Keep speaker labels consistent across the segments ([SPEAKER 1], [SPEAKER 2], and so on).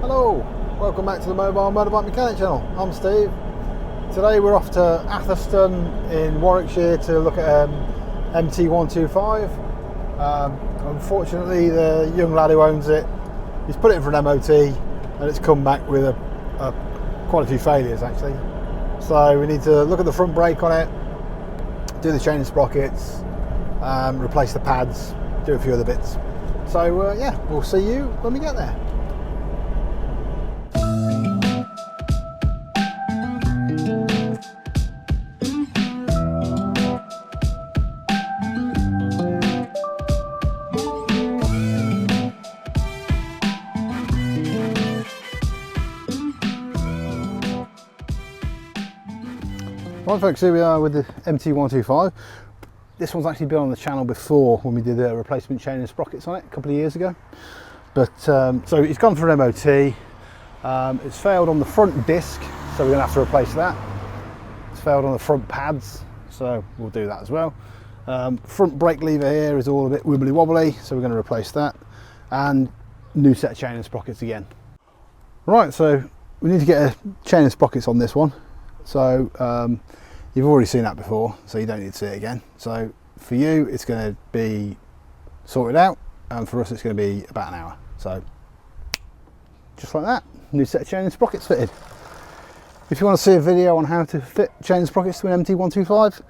[SPEAKER 1] Hello, welcome back to the Mobile Motorbike Mechanic channel. I'm Steve. Today we're off to Atherstone in Warwickshire to look at MT125. Unfortunately, the young lad who owns it, he's put it in for an MOT and it's come back with quite a few failures actually. So we need to look at the front brake on it, do the chain and sprockets, replace the pads, do a few other bits. So yeah, we'll see you when we get there. Right folks, here we are with the MT125. This one's actually been on the channel before when we did a replacement chain and sprockets on it a couple of years ago. But so it's gone for an MOT. It's failed on the front disc, so we're going to have to replace that. It's failed on the front pads, so we'll do that as well. Front brake lever here is all a bit wibbly wobbly, so we're going to replace that. And new set of chain and sprockets again. Right, so we need to get a chain and sprockets on this one. So you've already seen that before, so you don't need to see it again. So for you it's going to be sorted out, and for us it's going to be about an hour. So just like that, new set of chain and sprockets fitted. If you want to see a video on how to fit chain and sprockets to an MT125,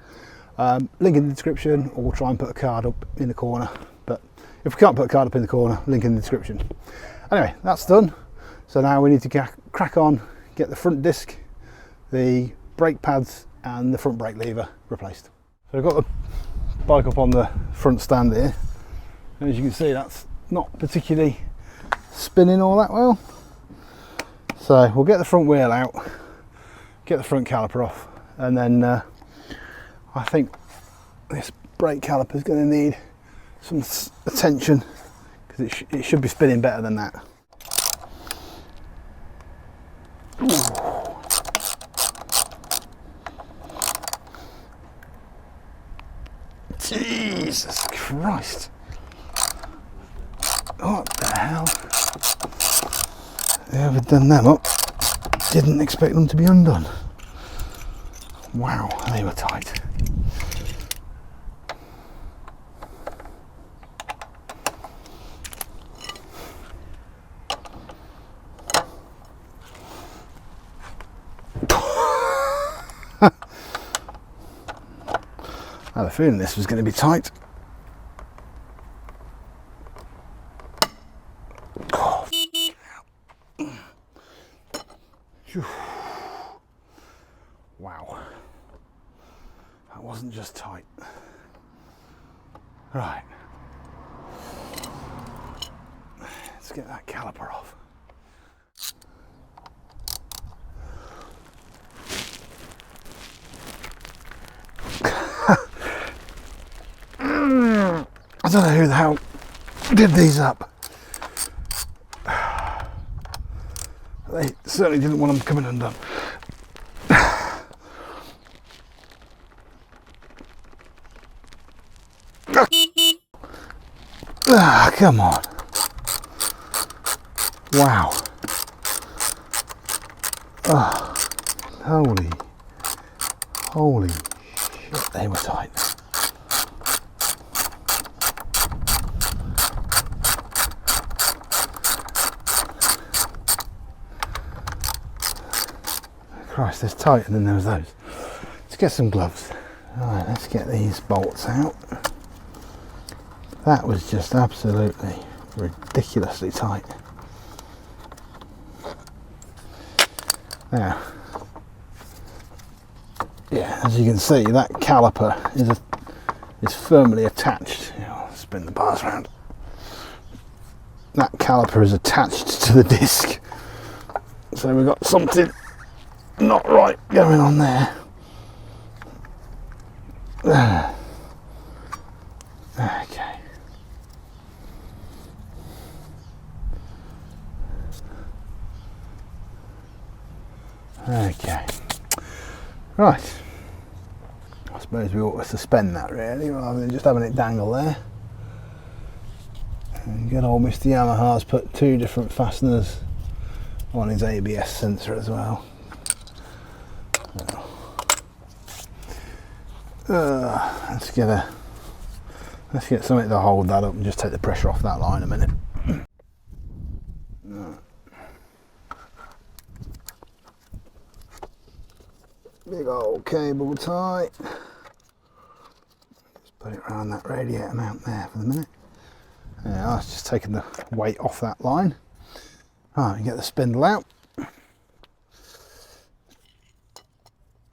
[SPEAKER 1] link in the description, or we'll try and put a card up in the corner. But if we can't put a card up in the corner, link in the description. Anyway, that's done. So now we need to crack on, get the front disc, the brake pads and the front brake lever replaced. So I've got the bike up on the front stand here, and as you can see that's not particularly spinning all that well. So we'll get the front wheel out, get the front caliper off, and then I think this brake caliper is going to need some attention because it should be spinning better than that. Ooh. Jesus Christ. What the hell? Whoever done them up didn't expect them to be undone. Wow, they were tight. I had a feeling this was going to be tight. Oh. Wow, that wasn't just tight. Right, let's get that caliper off. I don't know who the hell did these up. They certainly didn't want them coming undone. Ah, come on. Wow. Oh, holy shit, they were tight. Christ, there's tight, and then there was those. Let's get some gloves. Alright, let's get these bolts out. That was just absolutely ridiculously tight. Now, yeah, as you can see, that caliper is firmly attached. I'll spin the bars around. That caliper is attached to the disc. So we've got something not right going on there. Okay. Okay. Right. I suppose we ought to suspend that really, rather than just having it dangle there. And good old Mr. Yamaha's put two different fasteners on his ABS sensor as well. Let's get something to hold that up and just take the pressure off that line a minute. Big old cable tie. Just put it around that radiator mount there for the minute. Yeah, that's just taking the weight off that line. Right, get the spindle out.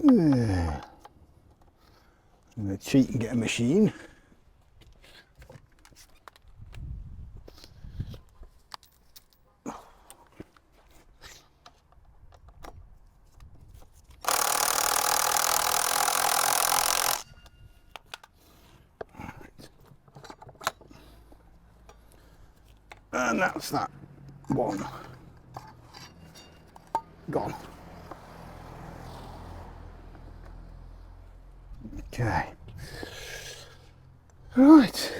[SPEAKER 1] Yeah. I'm going to cheat and get a machine. And that's that one gone. Okay. Right.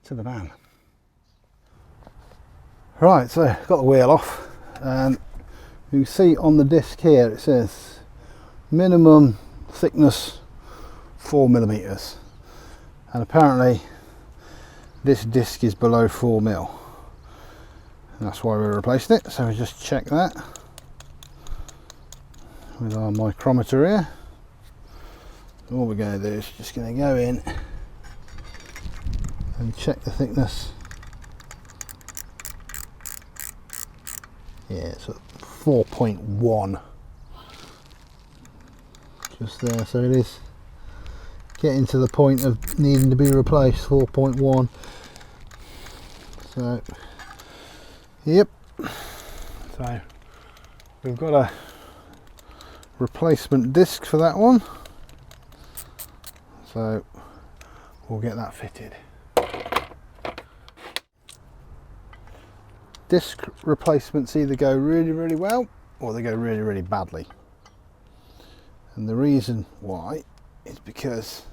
[SPEAKER 1] To the van. Right, so got the wheel off, and you can see on the disc here it says minimum thickness 4mm, and apparently this disc is below 4mm, and that's why we replaced it. So we just check that with our micrometer here. All we're going to do is just going to go in and check the thickness. Yeah, it's at 4.1, just there. So it is getting to the point of needing to be replaced. 4.1. So yep, so we've got a replacement disc for that one, so we'll get that fitted. Disc replacements either go really well or they go really badly, and the reason why is because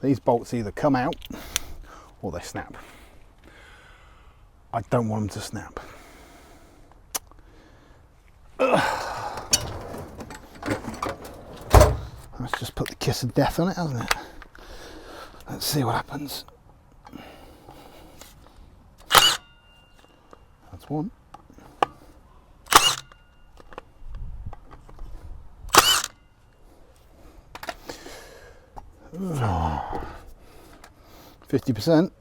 [SPEAKER 1] these bolts either come out or they snap. I don't want them to snap. Let's just put the kiss of death on it, hasn't it? Let's see what happens. That's one. Oh. 50%.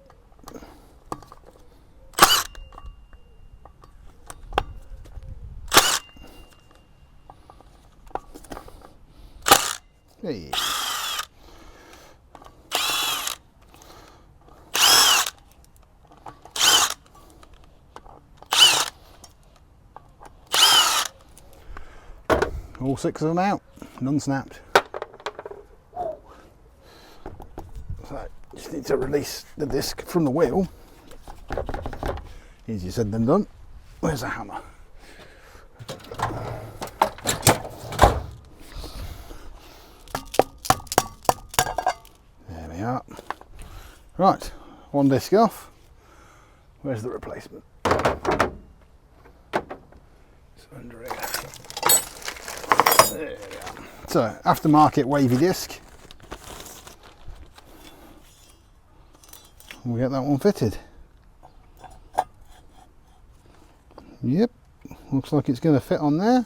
[SPEAKER 1] Hey. All 6 of them out, none snapped. So just need to release the disc from the wheel. Easier said than done. Where's the hammer? There we are. Right, one disc off. Where's the replacement? It's under here. There we are. So, aftermarket wavy disc. We'll get that one fitted. Yep, looks like it's going to fit on there.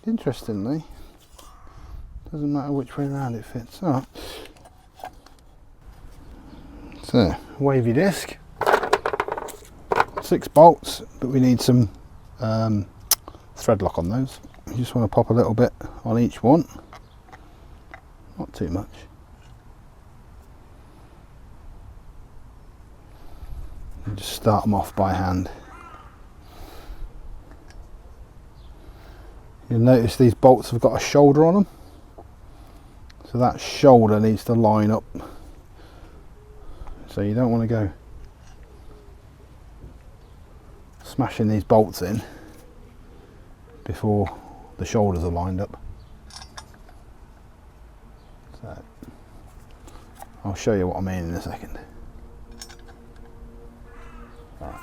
[SPEAKER 1] Interestingly, doesn't matter which way around it fits. All right. So, wavy disc, 6 bolts, but we need some thread lock on those. You just want to pop a little bit on each one, not too much. And just start them off by hand. You'll notice these bolts have got a shoulder on them, so that shoulder needs to line up. So you don't want to go smashing these bolts in before the shoulders are lined up. So I'll show you what I mean in a second. Right.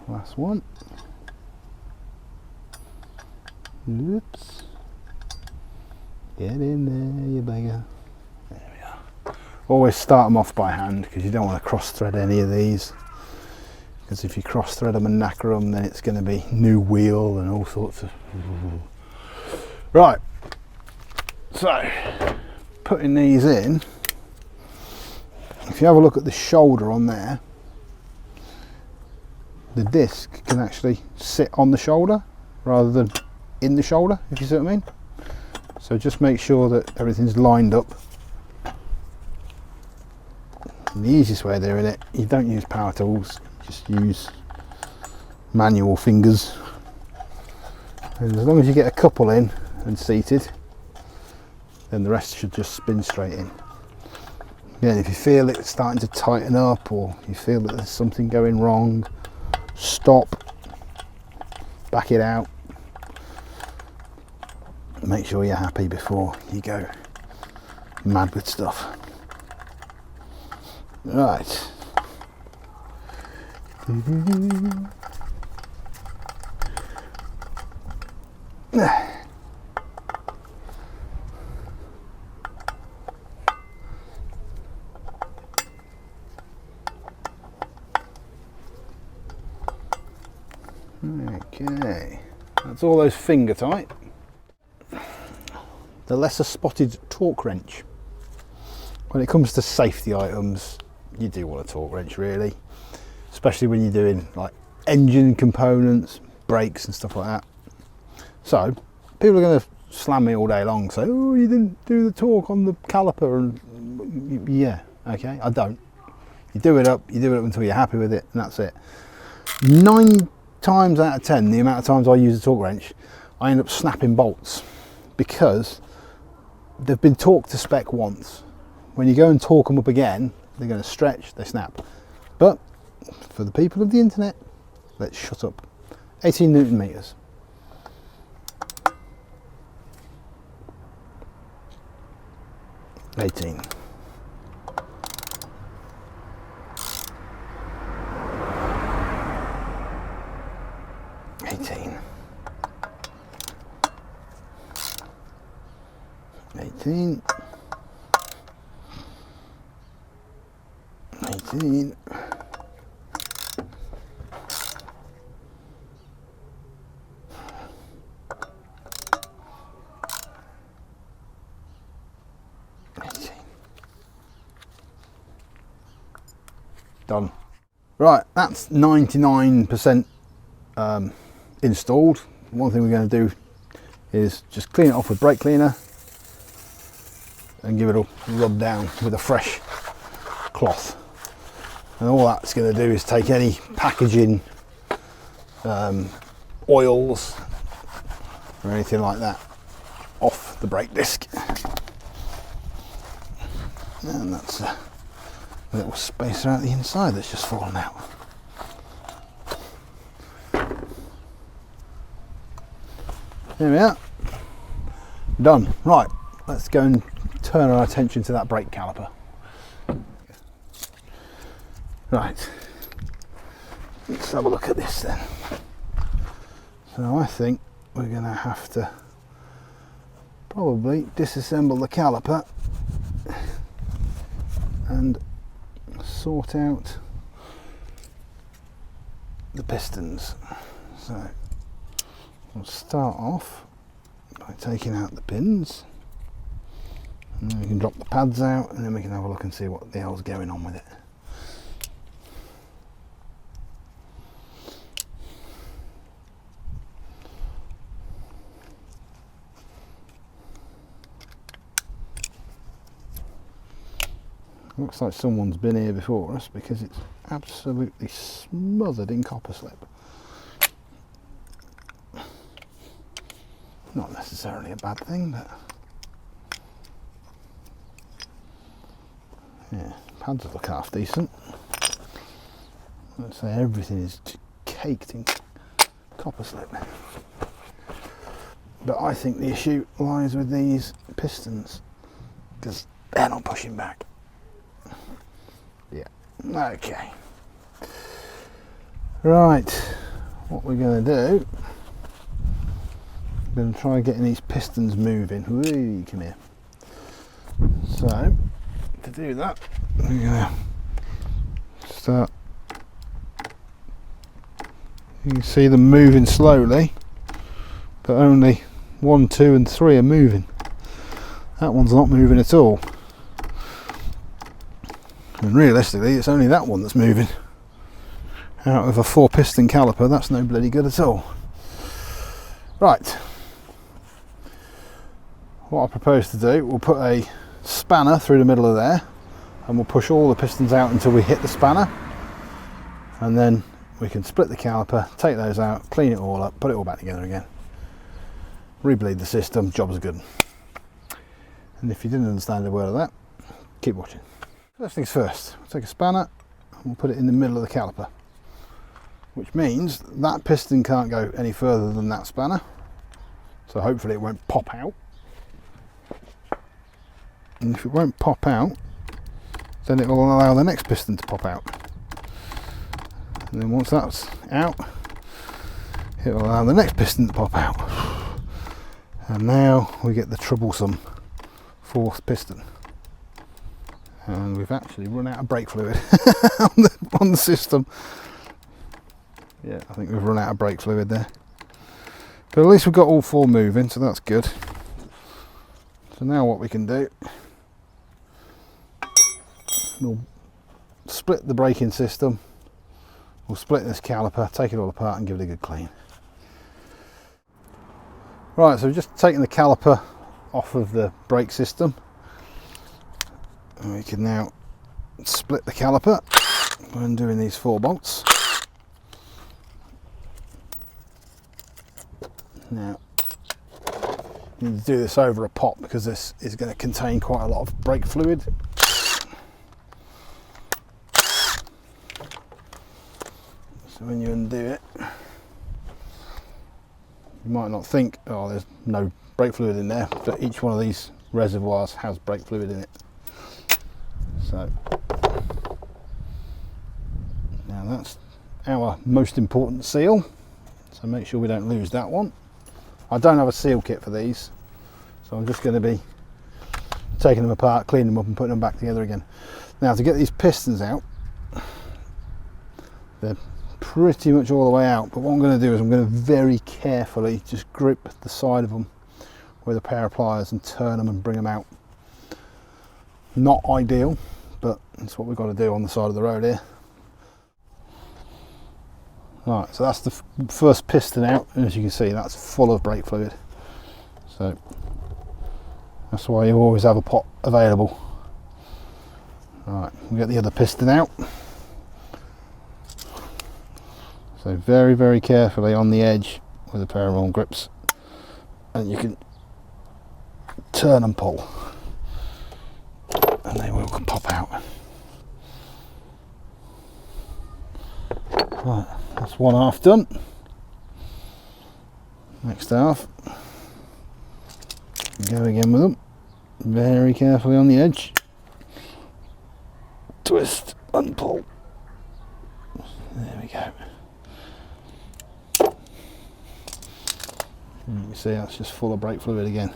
[SPEAKER 1] Last one. Oops. Get in there, you beggar. There we are. Always start them off by hand because you don't want to cross thread any of these. Because if you cross thread them and knacker them, then it's going to be new wheel and all sorts of... Right. So, putting these in, if you have a look at the shoulder on there, the disc can actually sit on the shoulder rather than in the shoulder, if you see what I mean. So just make sure that everything's lined up. And the easiest way of doing it, you don't use power tools, just use manual fingers. And as long as you get a couple in and seated, then the rest should just spin straight in. Again, if you feel it starting to tighten up or you feel that there's something going wrong, stop, back it out, make sure you're happy before you go mad with stuff. Right. Okay, that's all those finger tight. The lesser spotted torque wrench. When it comes to safety items, you do want a torque wrench really, especially when you're doing like engine components, brakes and stuff like that. So people are going to slam me all day long, say, oh, you didn't do the torque on the caliper, and yeah, okay, I don't. You do it up until you're happy with it, and that's it. 9 times out of 10, the amount of times I use a torque wrench, I end up snapping bolts because they've been torqued to spec once. When you go and torque them up again, they're going to stretch, they snap. But for the people of the internet, let's shut up. 18 Newton meters. $18. $18. $18. Done. Right, that's 99% installed. One thing we're going to do is just clean it off with brake cleaner and give it a rub down with a fresh cloth. And all that's going to do is take any packaging, oils or anything like that off the brake disc. And that's a little spacer out the inside that's just fallen out. There we are. Done. Right, let's go and turn our attention to that brake caliper. Right, let's have a look at this then. So I think we're going to have to probably disassemble the caliper and sort out the pistons. So we'll start off by taking out the pins, and then we can drop the pads out, and then we can have a look and see what the hell's going on with it. Looks like someone's been here before us because it's absolutely smothered in copper slip. Not necessarily a bad thing, but yeah, pads look half decent. Let's say everything is caked in copper slip. But I think the issue lies with these pistons because they're not pushing back. Yeah, okay. Right. what we're going to do, I'm going to try getting these pistons moving. Whee, come here. So to do that, we're going to start. You can see them moving slowly, but only 1, 2 and 3 are moving. That one's not moving at all. And realistically, it's only that one that's moving. Out of a 4-piston caliper, that's no bloody good at all. Right. What I propose to do, we'll put a spanner through the middle of there, and we'll push all the pistons out until we hit the spanner, and then we can split the caliper, take those out, clean it all up, put it all back together again, rebleed the system, job's good. And if you didn't understand a word of that, keep watching. First things first, we'll take a spanner and we'll put it in the middle of the caliper, which means that piston can't go any further than that spanner, so hopefully it won't pop out. And if it won't pop out, then it will allow the next piston to pop out. And then once that's out, it will allow the next piston to pop out. And now we get the troublesome 4th piston. And we've actually run out of brake fluid on the system. Yeah, I think we've run out of brake fluid there. But at least we've got all 4 moving, so that's good. So now what we can do, we'll split the braking system. We'll split this caliper, take it all apart and give it a good clean. Right, so we've just taken the caliper off of the brake system. And we can now split the caliper by undoing these 4 bolts. Now, you need to do this over a pot because this is going to contain quite a lot of brake fluid. So when you undo it, you might not think, oh, there's no brake fluid in there, but each one of these reservoirs has brake fluid in it. So now that's our most important seal, so make sure we don't lose that one. I don't have a seal kit for these, so I'm just going to be taking them apart, cleaning them up and putting them back together again. Now to get these pistons out, they're pretty much all the way out, but what I'm going to do is I'm going to very carefully just grip the side of them with a pair of pliers and turn them and bring them out. Not ideal, but that's what we've got to do on the side of the road here. Right, so that's the first piston out, and as you can see, that's full of brake fluid. So that's why you always have a pot available. Right, we'll get the other piston out. So very, very carefully on the edge with a pair of arm grips, and you can turn and pull, and they will pop out. Right, that's one half done. Next half, go again with them, very carefully on the edge, twist and pull. There we go. You can see that's just full of brake fluid again.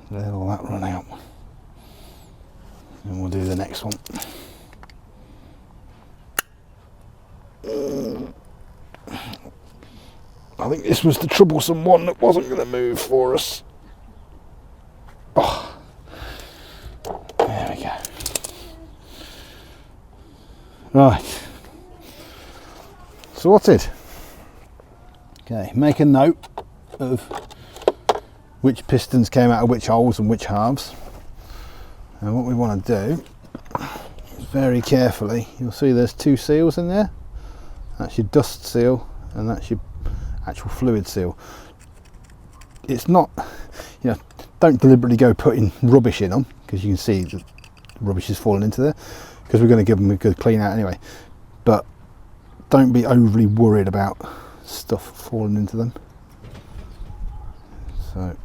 [SPEAKER 1] Let all that run out, and we'll do the next one. I think this was the troublesome one that wasn't going to move for us. Oh, there we go. Right, sorted. Okay, make a note of which pistons came out of which holes and which halves. And what we want to do is very carefully, you'll see there's 2 seals in there. That's your dust seal and that's your actual fluid seal. It's not, you know, don't deliberately go putting rubbish in them, because you can see the rubbish is falling into there, because we're going to give them a good clean out anyway. But don't be overly worried about stuff falling into them. So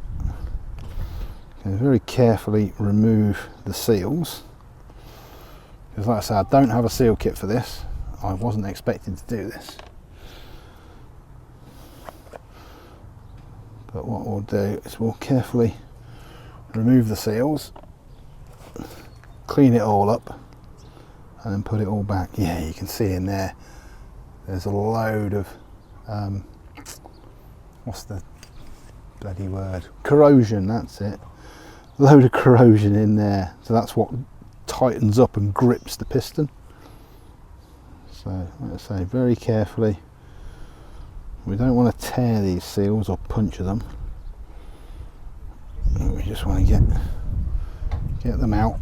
[SPEAKER 1] very carefully remove the seals, because like I said, I don't have a seal kit for this. I wasn't expecting to do this. But what we'll do is we'll carefully remove the seals, clean it all up, and then put it all back. Yeah, you can see in there, there's a load of, what's the bloody word? Corrosion, that's it. Load of corrosion in there. So that's what tightens up and grips the piston. So, like I say, very carefully. We don't want to tear these seals or puncture them. We just want to get them out.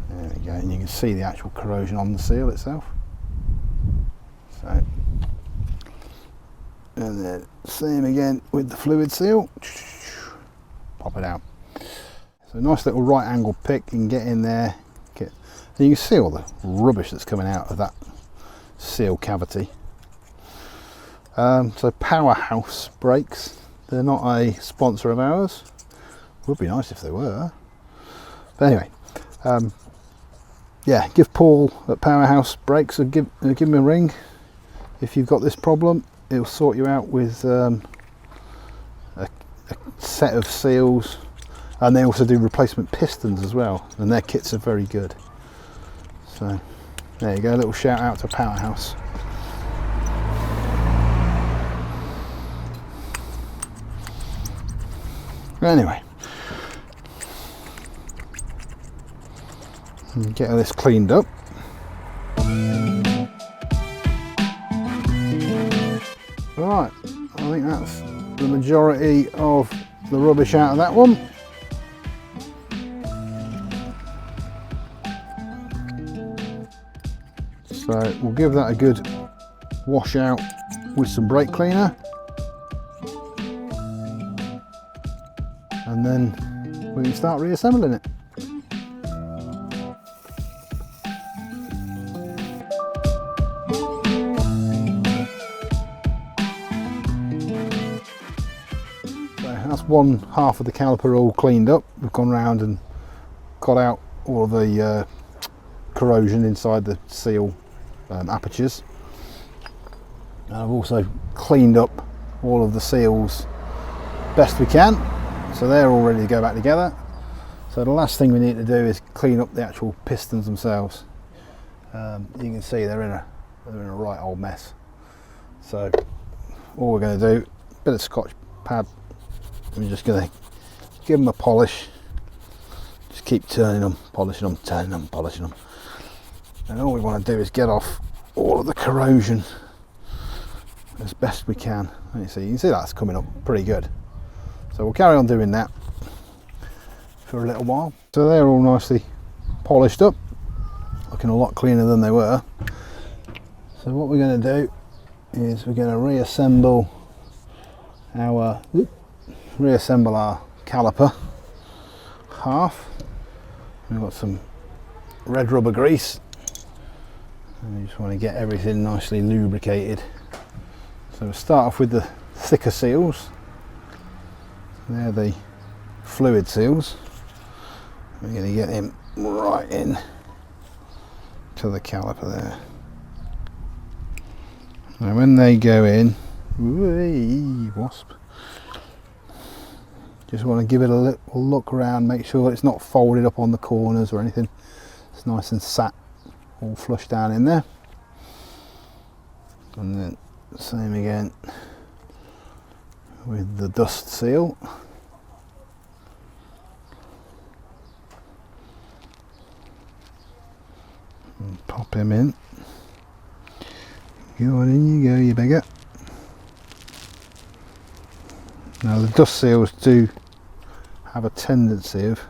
[SPEAKER 1] There we go, and you can see the actual corrosion on the seal itself. So, and then same again with the fluid seal. Pop it out. So nice little right angle pick, you can get in there, and you can see all the rubbish that's coming out of that seal cavity. So Powerhouse brakes, they're not a sponsor of ours. Would be nice if they were. But anyway, yeah, give Paul at Powerhouse Brakes give him a ring if you've got this problem. He'll sort you out with a set of seals, and they also do replacement pistons as well, and their kits are very good. So there you go, a little shout out to Powerhouse. Anyway, get this cleaned up. Right, I think that's the majority of the rubbish out of that one. So we'll give that a good wash out with some brake cleaner, and then we can start reassembling it. So that's one half of the caliper all cleaned up. We've gone round and got out all of the corrosion inside the seal apertures, and I've also cleaned up all of the seals best we can, so they're all ready to go back together. So the last thing we need to do is clean up the actual pistons themselves. You can see they're in a right old mess. So all we're going to do, a bit of Scotch pad, we're just going to give them a polish, just keep turning them, polishing them, turning them, polishing them. And all we want to do is get off all of the corrosion as best we can. You can see that's coming up pretty good. So we'll carry on doing that for a little while. So they're all nicely polished up, looking a lot cleaner than they were. So what we're going to do is we're going to reassemble our caliper half. We've got some red rubber grease. And you just want to get everything nicely lubricated. So we'll start off with the thicker seals. They're the fluid seals. We're going to get him right in to the caliper there. Now when they go in, wasp, just want to give it a little look around, make sure it's not folded up on the corners or anything. It's nice and sat all flush down in there. And then same again with the dust seal. And pop him in. Go on in you go, you beggar. Now the dust seals do have a tendency of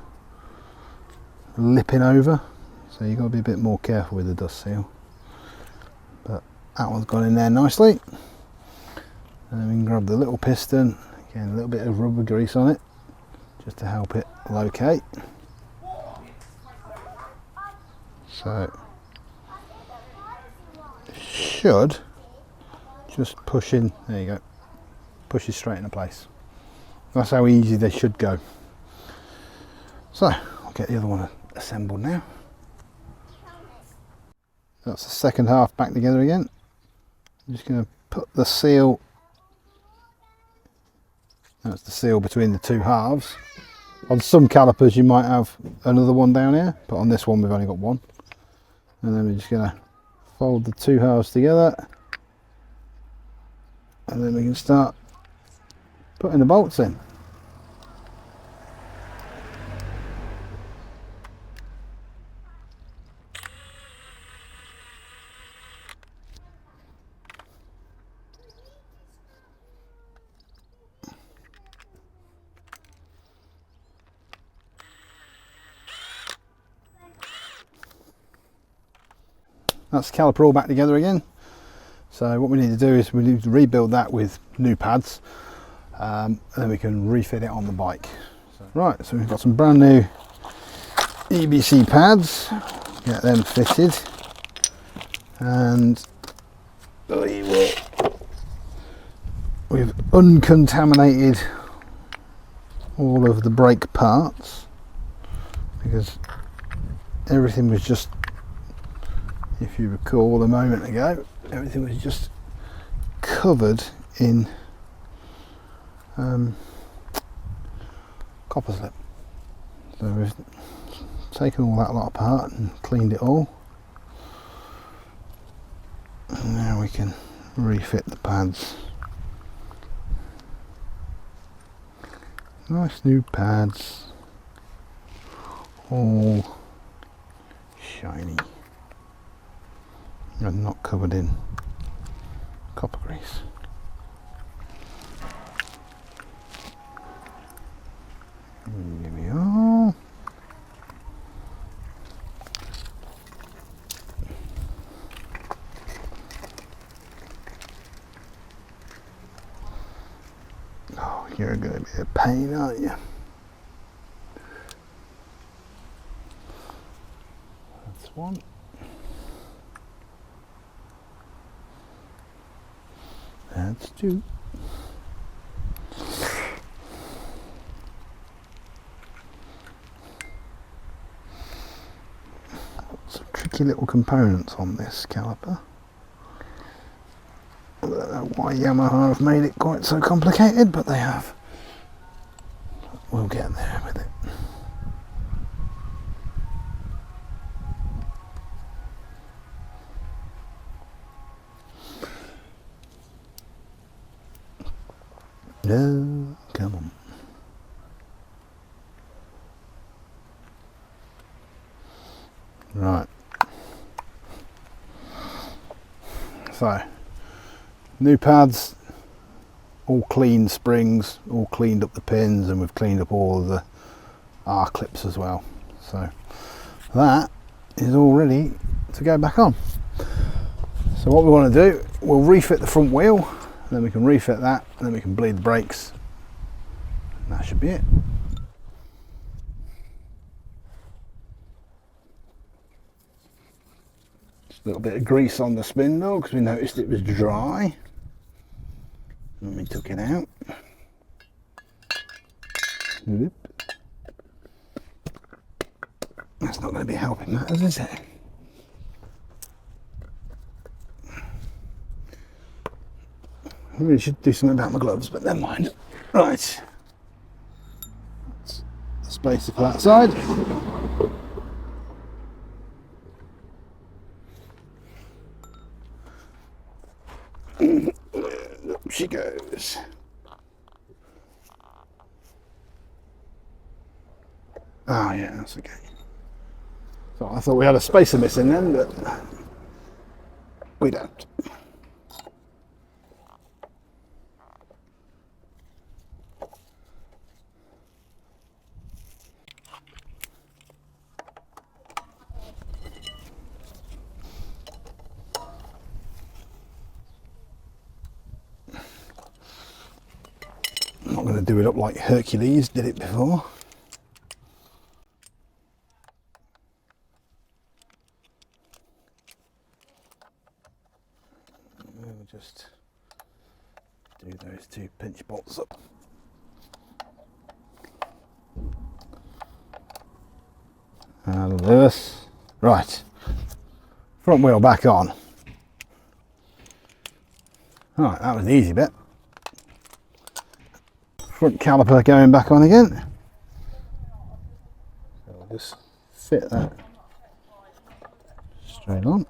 [SPEAKER 1] lipping over, so you've got to be a bit more careful with the dust seal. But that one's gone in there nicely. And then we can grab the little piston, again a little bit of rubber grease on it, just to help it locate. So should just push in, there you go, push it straight into place. That's how easy they should go. So I'll get the other one assembled now. That's the second half back together again. I'm just going to put the seal, that's the seal between the two halves. On some calipers you might have another one down here, but on this one we've only got one. And then we're just going to fold the two halves together, and then we can start putting the bolts in. That's the caliper all back together again. So what we need to do is we need to rebuild that with new pads, and then we can refit it on the bike. Right, so we've got some brand new EBC pads, get them fitted, and we've uncontaminated all of the brake parts, because everything was just, if you recall a moment ago, everything was just covered in copper slip. So we've taken all that lot apart and cleaned it all, and now we can refit the pads. Nice new pads, all shiny and not covered in copper grease. Here we are. Oh, you're going to be a pain, aren't you? That's one. That's two. Some tricky little components on this caliper. I don't know why Yamaha have made it quite so complicated, but they have. We'll get there with it. No, come on. Right. So, new pads, all clean springs, all cleaned up the pins, and we've cleaned up all of the R clips as well. So that is all ready to go back on. So what we want to do, we'll refit the front wheel, then we can refit that, and then we can bleed the brakes. And that should be it. Just a little bit of grease on the spindle because we noticed it was dry. And we took it out. That's not going to be helping matters, is it? I really should do something about my gloves, but never mind. Right. That's the spacer for that side. Up she goes. Oh yeah, that's okay. So I thought we had a spacer missing then, but we don't. I'm not going to do it up like Hercules did it before. We'll just do those two pinch bolts up. Out of this. Right. Front wheel back on. Right, that was the easy bit. Front caliper going back on again. So I'll just fit that straight on.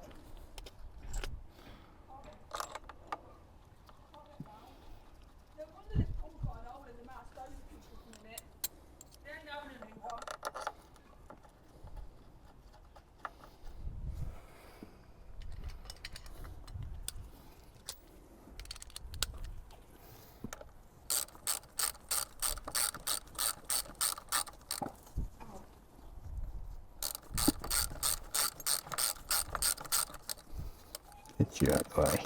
[SPEAKER 1] Get you out of the way.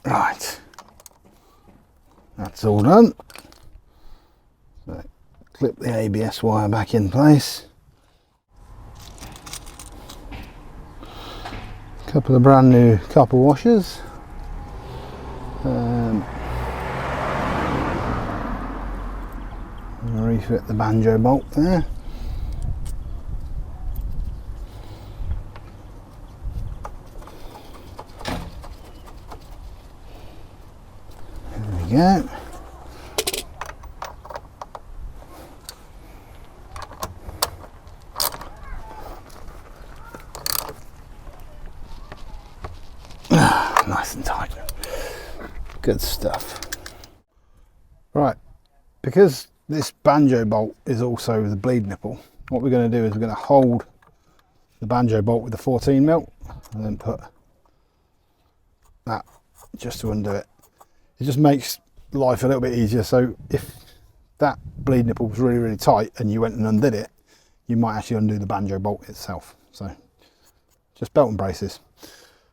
[SPEAKER 1] Right, that's all done. So clip the ABS wire back in place. Couple of brand new copper washers. Refit the banjo bolt there. There we go. Nice and tight. Good stuff. Right, because this banjo bolt is also the bleed nipple, what we're going to do is we're going to hold the banjo bolt with the 14mm and then put that just to undo it. It just makes life a little bit easier. So if that bleed nipple was really, really tight and you went and undid it, you might actually undo the banjo bolt itself. So just belt and braces.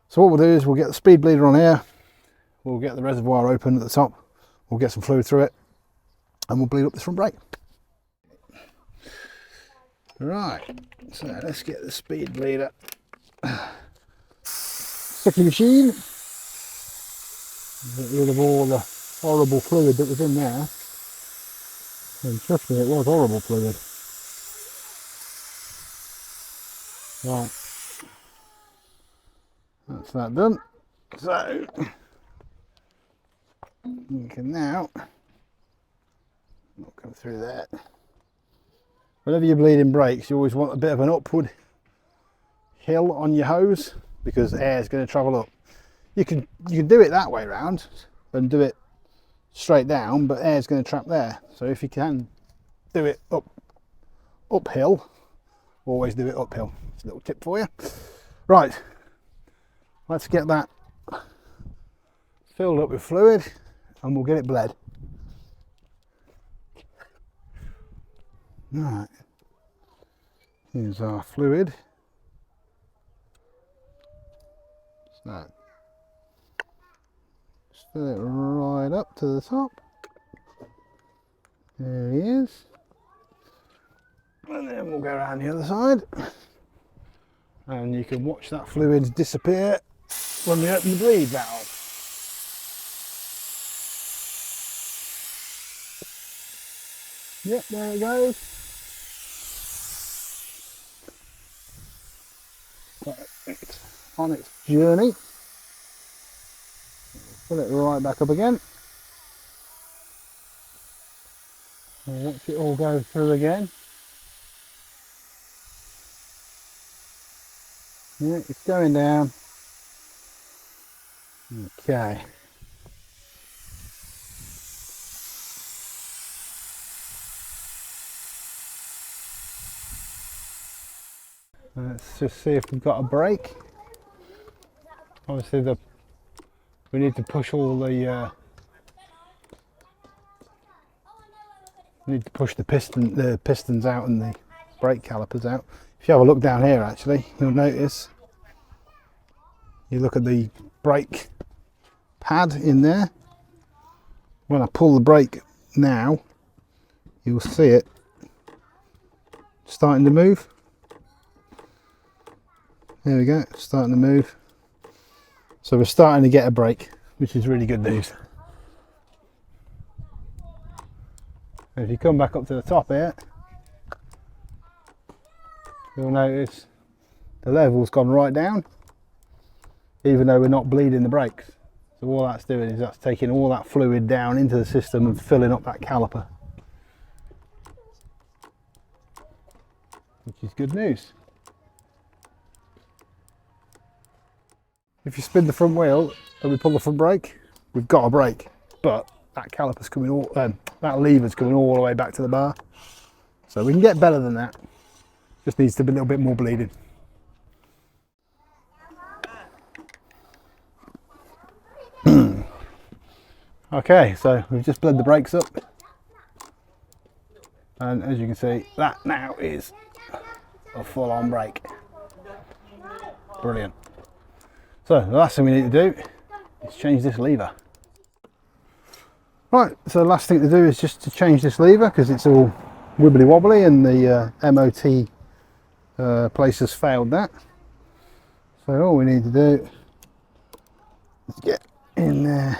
[SPEAKER 1] So what we'll do is we'll get the speed bleeder on here, we'll get the reservoir open at the top, we'll get some fluid through it, and we'll bleed up this front brake. Right, so let's get the speed bleeder. Sticky machine. Get rid of all the horrible fluid that was in there. And trust me, it was horrible fluid. Right, that's that done. So you can now not come through that. Whenever you're bleeding brakes, you always want a bit of an upward hill on your hose because air is going to travel up. You can do it that way around and do it straight down, but air is going to trap there. So if you can do it uphill, always do it uphill. It's a little tip for you. Right, let's get that filled up with fluid and we'll get it bled. Right, here's our fluid. So, just fill it right up to the top. There he is. And then we'll go around the other side. And you can watch that fluid disappear when we open the bleed valve. Yep, there it goes. So it's on its journey. Pull it right back up again. And watch it all go through again. Yeah, it's going down. Okay. Let's just see if we've got a brake. Obviously we need to push all the we need to push the pistons out and the brake calipers out. If you have a look down here, actually, you'll notice, you look at the brake pad in there. When I pull the brake now, you'll see it starting to move. There we go, starting to move. So we're starting to get a brake, which is really good news. And if you come back up to the top here, you'll notice the level's gone right down, even though we're not bleeding the brakes. So all that's doing is that's taking all that fluid down into the system and filling up that caliper, which is good news. If you spin the front wheel and we pull the front brake, we've got a brake, but that caliper's coming all, that lever's coming all the way back to the bar. So we can get better than that. Just needs to be a little bit more bleeding. Okay, so we've just bled the brakes up, and as you can see, that now is a full-on brake. Brilliant. So the last thing we need to do is change this lever. Right, so the last thing to do is just to change this lever because it's all wibbly wobbly and the MOT place has failed that. So all we need to do is get in there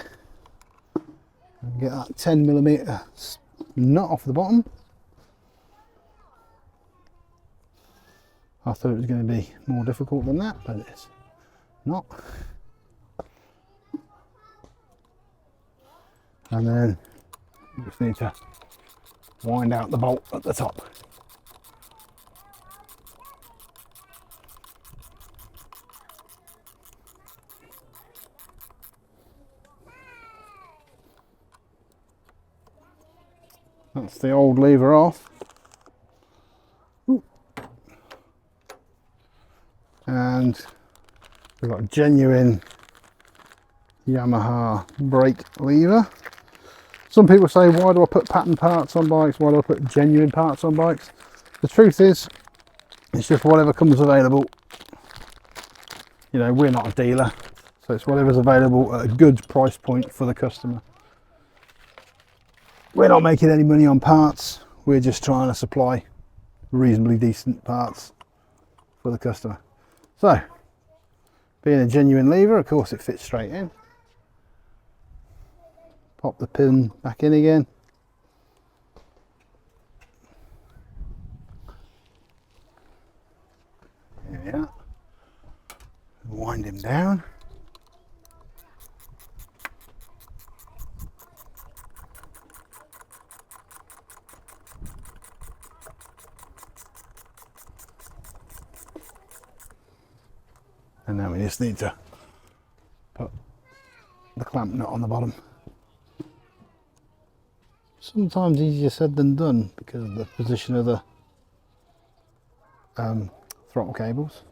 [SPEAKER 1] and get that 10mm nut off the bottom. I thought it was going to be more difficult than that, but it's not. And then you just need to wind out the bolt at the top. That's the old lever off. Ooh. And we've got a genuine Yamaha brake lever. Some people say, why do I put pattern parts on bikes? Why do I put genuine parts on bikes? The truth is, it's just whatever comes available. You know, we're not a dealer, so it's whatever's available at a good price point for the customer. We're not making any money on parts. We're just trying to supply reasonably decent parts for the customer. So, being a genuine lever, of course it fits straight in. Pop the pin back in again. There we are. Wind him down. And then we just need to put the clamp nut on the bottom. Sometimes easier said than done because of the position of the throttle cables.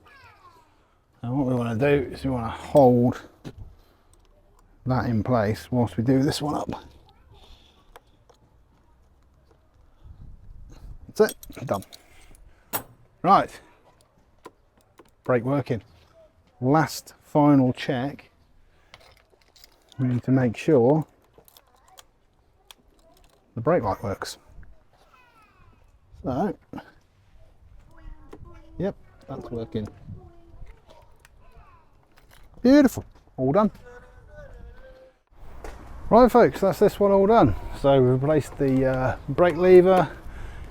[SPEAKER 1] And what we want to do is we want to hold that in place whilst we do this one up. That's it, done. Right, brake working. Last final check, we need to make sure the brake light works. So, yep, that's working. Beautiful, all done. Right folks, that's this one all done. So we've replaced the brake lever,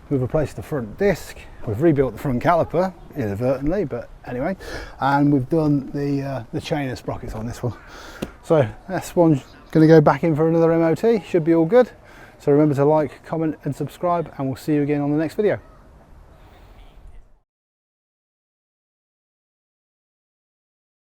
[SPEAKER 1] we've replaced the front disc, we've rebuilt the front caliper inadvertently, but anyway, and we've done the chain and sprockets on this one. So this one's going to go back in for another MOT, should be all good. So remember to like, comment and subscribe, and we'll see you again on the next video.